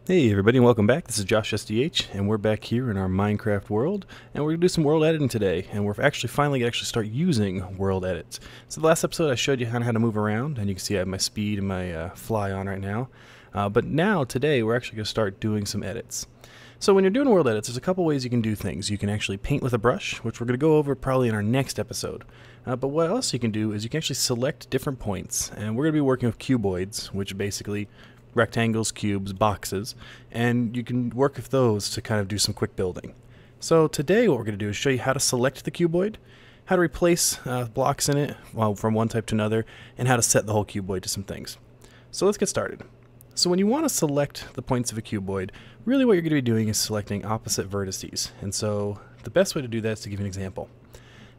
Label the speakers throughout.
Speaker 1: Hey everybody, and welcome back. This is Josh SDH, and we're back here in our Minecraft world, and we're going to do some world editing today, and we're finally going to start using WorldEdit. So the last episode I showed you kind of how to move around, and you can see I have my speed and my fly on right now. But now, today, we're actually going to start doing some edits. So when you're doing world edits, there's a couple ways you can do things. You can actually paint with a brush, which we're going to go over probably in our next episode. But what else you can do is you can actually select different points, and we're going to be working with cuboids, which basically rectangles, cubes, boxes, and you can work with those to kind of do some quick building. So today what we're going to do is show you how to select the cuboid, how to replace blocks in it from one type to another, and how to set the whole cuboid to some things. So let's get started. So when you want to select the points of a cuboid, really what you're going to be doing is selecting opposite vertices. And so the best way to do that is to give you an example.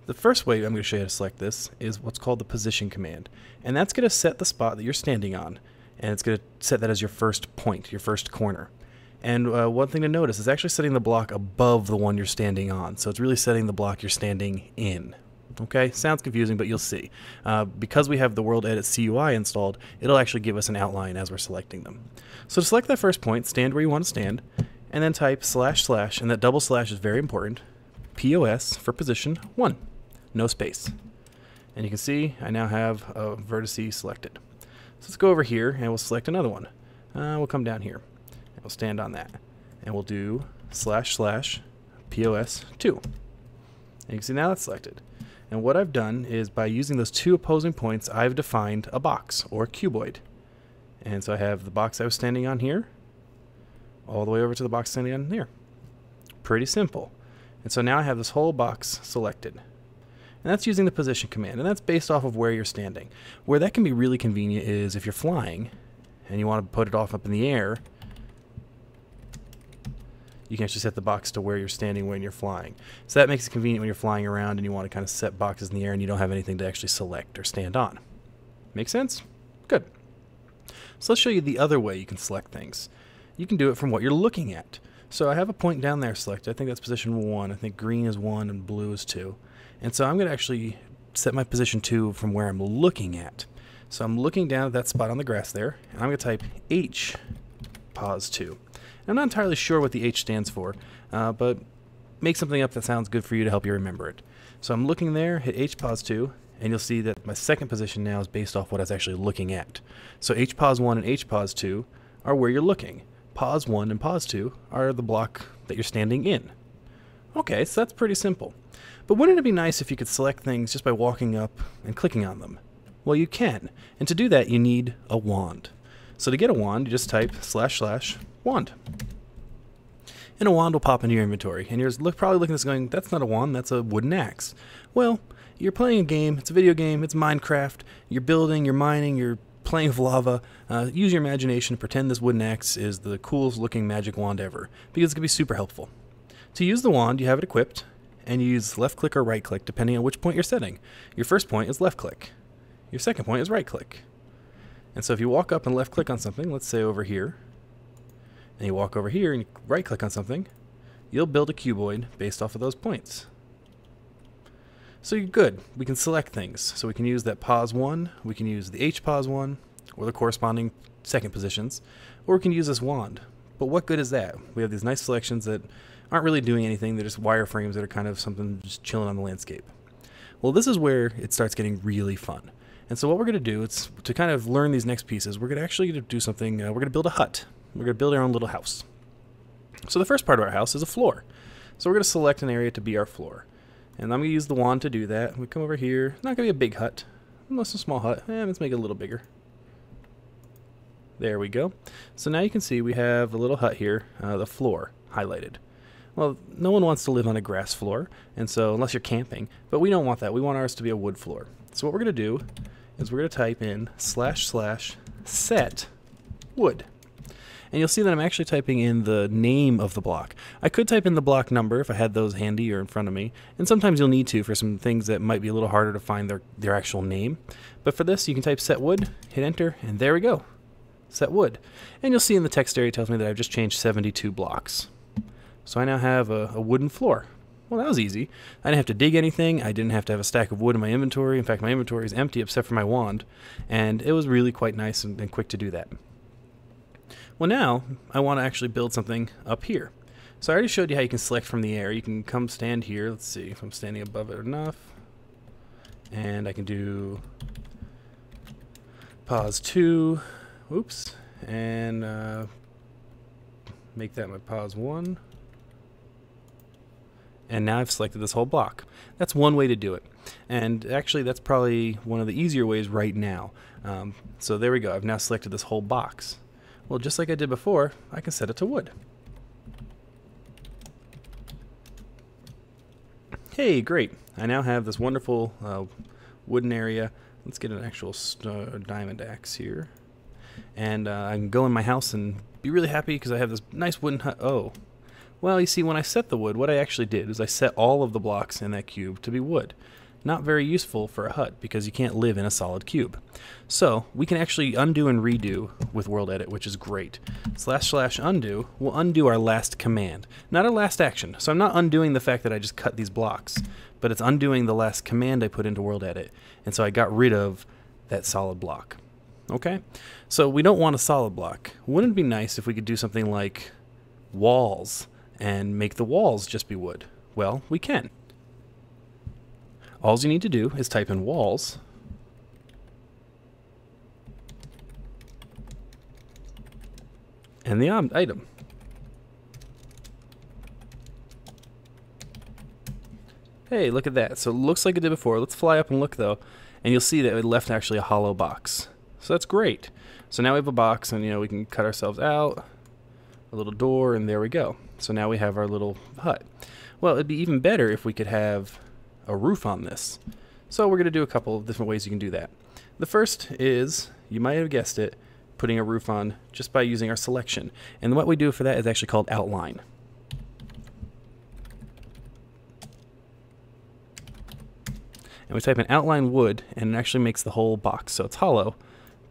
Speaker 1: The first way I'm going to show you how to select this is what's called the position command. And that's going to set the spot that you're standing on. And it's going to set that as your first point, your first corner. And one thing to notice is actually setting the block above the one you're standing on. So it's really setting the block you're standing in. Okay, sounds confusing, but you'll see. Because we have the WorldEdit CUI installed, it'll actually give us an outline as we're selecting them. So to select that first point, stand where you want to stand, and then type // and that double slash is very important, POS for position 1, no space. And you can see I now have a vertice selected. So let's go over here and we'll select another one. We'll come down here and we'll stand on that. And we'll do // POS 2. And you can see now that's selected. And what I've done is by using those two opposing points, I've defined a box or cuboid. And so I have the box I was standing on here, all the way over to the box standing on here. Pretty simple. And so now I have this whole box selected. And that's using the position command, and that's based off of where you're standing. Where that can be really convenient is if you're flying and you want to put it off up in the air, you can actually set the box to where you're standing when you're flying. So that makes it convenient when you're flying around and you want to kind of set boxes in the air and you don't have anything to actually select or stand on. Make sense? Good. So let's show you the other way you can select things. You can do it from what you're looking at. So I have a point down there selected. I think that's position 1. I think green is 1 and blue is 2. And so I'm going to actually set my position 2 from where I'm looking at. So I'm looking down at that spot on the grass there, and I'm going to type H pos 2. And I'm not entirely sure what the H stands for, but make something up that sounds good for you to help you remember it. So I'm looking there, hit H pos 2, and you'll see that my second position now is based off what I was actually looking at. So H pos 1 and H pos 2 are where you're looking. Pos 1 and pos 2 are the block that you're standing in. Okay, so that's pretty simple. But wouldn't it be nice if you could select things just by walking up and clicking on them? Well, you can. And to do that, you need a wand. So to get a wand, you just type // wand. And a wand will pop into your inventory. And you're probably looking at this going, that's not a wand, that's a wooden axe. Well, you're playing a game, it's a video game, it's Minecraft, you're building, you're mining, you're playing with lava. Use your imagination to pretend this wooden axe is the coolest looking magic wand ever, because it's going to be super helpful. To use the wand, you have it equipped, and you use left click or right click depending on which point you're setting. Your first point is left click. Your second point is right click. And so if you walk up and left click on something, let's say over here, and you walk over here and you right click on something, you'll build a cuboid based off of those points. So you're good. We can select things. So we can use that pos 1, we can use the H pos 1, or the corresponding second positions, or we can use this wand. But what good is that? We have these nice selections that aren't really doing anything. They're just wireframes that are kind of something just chilling on the landscape. Well, this is where it starts getting really fun. And so what we're going to do is to kind of learn these next pieces, we're going to actually do something, we're going to build a hut. We're going to build our own little house. So the first part of our house is a floor. So we're going to select an area to be our floor. And I'm going to use the wand to do that. We come over here. Not going to be a big hut. Unless a small hut. Let's make it a little bigger. There we go. So now you can see we have a little hut here, the floor highlighted. Well, no one wants to live on a grass floor, and so unless you're camping, but we don't want that. We want ours to be a wood floor. So what we're going to do is we're going to type in // set wood. And you'll see that I'm actually typing in the name of the block. I could type in the block number if I had those handy or in front of me, and sometimes you'll need to for some things that might be a little harder to find their actual name. But for this, you can type set wood, hit enter, and there we go. Set wood. And you'll see in the text area it tells me that I've just changed 72 blocks. So I now have a wooden floor. Well, that was easy. I didn't have to dig anything. I didn't have to have a stack of wood in my inventory. In fact, my inventory is empty except for my wand. And it was really quite nice and quick to do that. Well, now I want to actually build something up here. So I already showed you how you can select from the air. You can come stand here. Let's see if I'm standing above it enough. And I can do pause 2. Oops. And make that my pause 1. And now I've selected this whole block. That's one way to do it. And actually that's probably one of the easier ways right now. So there we go. I've now selected this whole box. Well, just like I did before, I can set it to wood. Hey, great. I now have this wonderful wooden area. Let's get an actual diamond axe here. And I can go in my house and be really happy because I have this nice wooden hut. Oh. Well, you see, when I set the wood, what I actually did is I set all of the blocks in that cube to be wood. Not very useful for a hut because you can't live in a solid cube. So we can actually undo and redo with WorldEdit, which is great. / undo will undo our last command, not our last action. So I'm not undoing the fact that I just cut these blocks, but it's undoing the last command I put into WorldEdit. And so I got rid of that solid block. Okay? So we don't want a solid block. Wouldn't it be nice if we could do something like walls and make the walls just be wood? Well, we can. All you need to do is type in walls, and the item. Hey, look at that. So it looks like it did before. Let's fly up and look though, and you'll see that it left actually a hollow box. So that's great. So now we have a box, and we can cut ourselves out, a little door, and there we go. So now we have our little hut. Well, it'd be even better if we could have a roof on this. So we're going to do a couple of different ways you can do that. The first is, you might have guessed it, putting a roof on just by using our selection. And what we do for that is actually called outline. And we type in outline wood, and it actually makes the whole box. So it's hollow,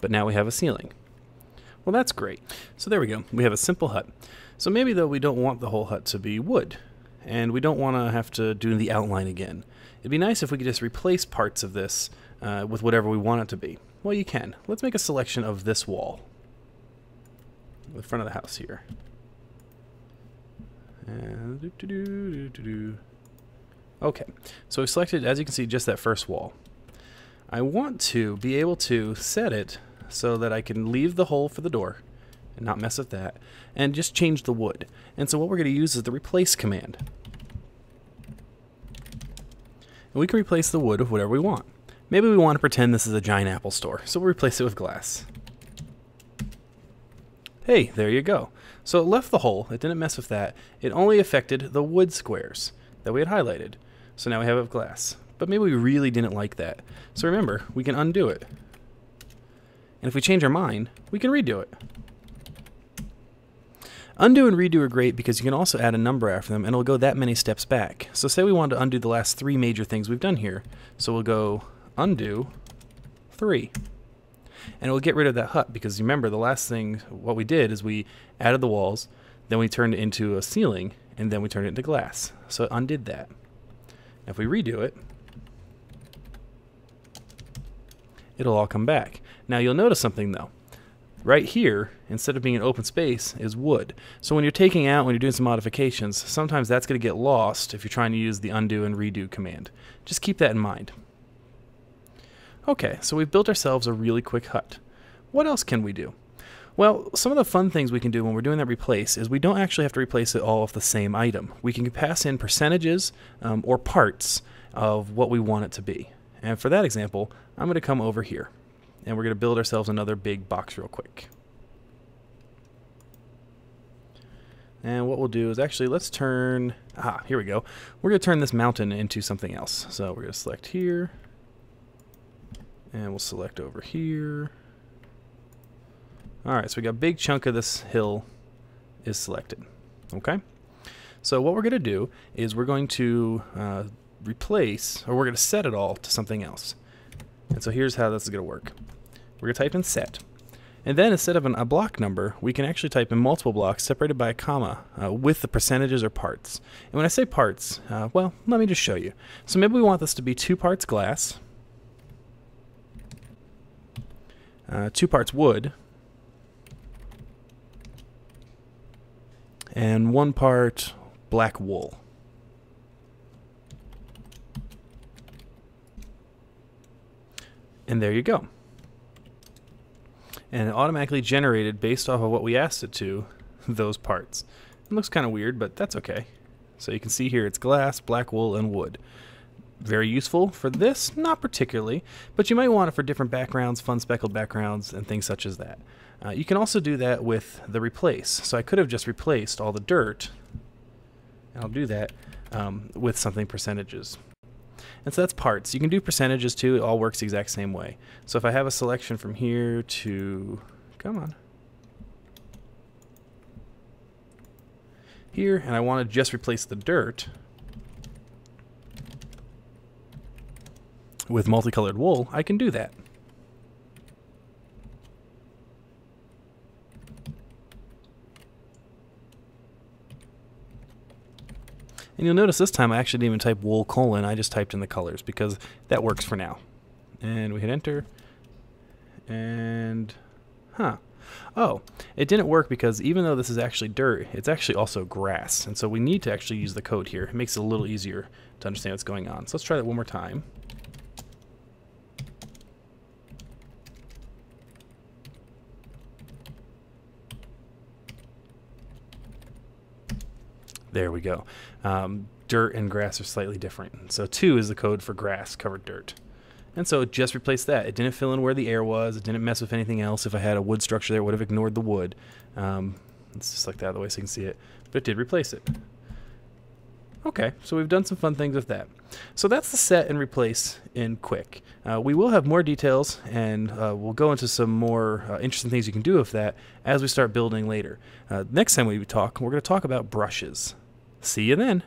Speaker 1: but now we have a ceiling. Well, that's great. So there we go. We have a simple hut. So maybe though we don't want the whole hut to be wood, and we don't want to have to do the outline again. It'd be nice if we could just replace parts of this with whatever we want it to be. Well, you can. Let's make a selection of this wall, the front of the house here. And okay, so we've selected, as you can see, just that first wall. I want to be able to set it so that I can leave the hole for the door and not mess with that, and just change the wood. And so what we're going to use is the replace command. And we can replace the wood with whatever we want. Maybe we want to pretend this is a giant Apple store, so we'll replace it with glass. Hey, there you go. So it left the hole, it didn't mess with that, it only affected the wood squares that we had highlighted. So now we have it with glass. But maybe we really didn't like that. So remember, we can undo it. And if we change our mind, we can redo it. Undo and redo are great because you can also add a number after them, and it'll go that many steps back. So say we want to undo the last 3 major things we've done here. So we'll go undo 3. And it will get rid of that hut because remember, the last thing, what we did is we added the walls, then we turned it into a ceiling, and then we turned it into glass. So it undid that. Now if we redo it, it'll all come back. Now you'll notice something though. Right here, instead of being an open space, is wood. So when you're taking out, when you're doing some modifications, sometimes that's going to get lost if you're trying to use the undo and redo command. Just keep that in mind. Okay, so we've built ourselves a really quick hut. What else can we do? Well, some of the fun things we can do when we're doing that replace is we don't actually have to replace it all with the same item. We can pass in percentages or parts of what we want it to be. And for that example, I'm going to come over here. And we're going to build ourselves another big box real quick. And what we'll do is actually, let's turn, here we go. We're going to turn this mountain into something else. So we're going to select here. And we'll select over here. Alright, so we got a big chunk of this hill is selected. Okay? So what we're going to do is we're going to replace, or we're going to set it all to something else. And so here's how this is going to work. We're going to type in set. And then instead of a block number, we can actually type in multiple blocks separated by a comma with the percentages or parts. And when I say parts, well, let me just show you. So maybe we want this to be 2 parts glass, 2 parts wood, and 1 part black wool. And there you go. And it automatically generated, based off of what we asked it to, those parts. It looks kind of weird, but that's okay. So you can see here it's glass, black wool, and wood. Very useful for this, not particularly, but you might want it for different backgrounds, fun speckled backgrounds, and things such as that. You can also do that with the replace. So I could have just replaced all the dirt, and I'll do that with something percentages. And so that's parts. You can do percentages too. It all works the exact same way. So if I have a selection from here to, come on, here, and I want to just replace the dirt with multicolored wool, I can do that. And you'll notice this time I actually didn't even type wool : I just typed in the colors because that works for now. And we hit enter. And, oh, it didn't work because even though this is actually dirt, it's actually also grass. And so we need to actually use the code here. It makes it a little easier to understand what's going on. So let's try that one more time. There we go. Dirt and grass are slightly different. So 2 is the code for grass covered dirt. And so it just replaced that. It didn't fill in where the air was. It didn't mess with anything else. If I had a wood structure there, it would have ignored the wood. It's just like that, the way so you can see it. But it did replace it. Okay, so we've done some fun things with that. So that's the set and replace in quick. We will have more details, and we'll go into some more interesting things you can do with that as we start building later. Next time we talk, we're going to talk about brushes. See you then.